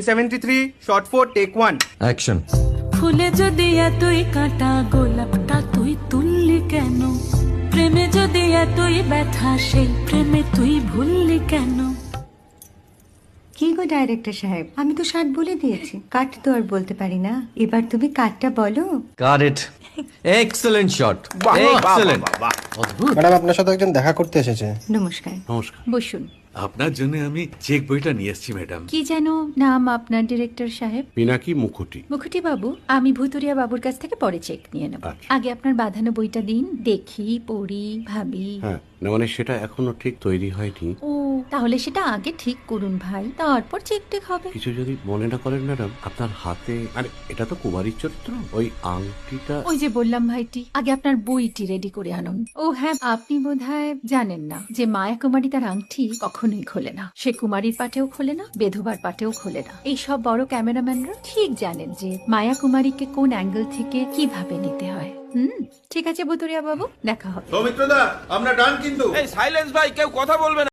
73 shot 4 take 1 action. ফুলে যদি এতই কাঁটা গোলাপটা তুই তুললি কেন? প্রেমে যদি এতই ব্যথা সেই প্রেমে তুই ভুললি কেন? কি গো ডাইরেক্টর সাহেব, আমি তো 60 বলে দিয়েছি, কাট তো আর বলতে পারি না, এবার তুমি কাটটা বলো। Got it. Excellent shot, excellent. Madam আপনার সাথে একজন দেখা করতে এসেছে। নমস্কার। নমস্কার। বসুন। আপনার জন্য আমি চেক বইটা নিয়ে এসেছি ম্যাডাম। কি যেন নাম আপনার ডিরেক্টর সাহেব? পিনাকি মুখোটি। মুখুটি বাবু, আমি ভুতুরিয়া বাবুর কাছ থেকে পরে চেক নিয়ে নেব। আচ্ছা। আগে আপনার বাঁধানো বইটা দিন, দেখি, পড়ি, ভাবি। হ্যাঁ, না মানে সেটা এখনো ঠিক তৈরি হয়নি। ও, তাহলে সেটা আগে ঠিক করুন ভাই, তারপর চেক টেক হবে। কিছু যদি মনে না করেন ম্যাডাম, আপনার হাতে, আরে এটা তো কুমারীর চরিত্র, ওই আংটিটা। ওই যে বললাম ভাইটি, আগে আপনার বইটি রেডি করে আনুন। ও হ্যাঁ, আপনি বোধহয় জানেন না যে মায়া কুমারী তার আংটি কখনোই খোলে না। সে কুমারীর পাটেও খোলে না, বেধবার পাটেও খোলে না। এই সব বড় ক্যামেরাম্যানরা ঠিক জানেন যে মায়া কুমারীকে কোন অ্যাঙ্গেল থেকে কিভাবে নিতে হয়। ঠিক আছে ভুতুরিয়া বাবু, দেখা হবে। সৌমিত্রদা আমরা ডান কিন্তু। এই সাইলেন্স ভাই, কেউ কথা বলবে না।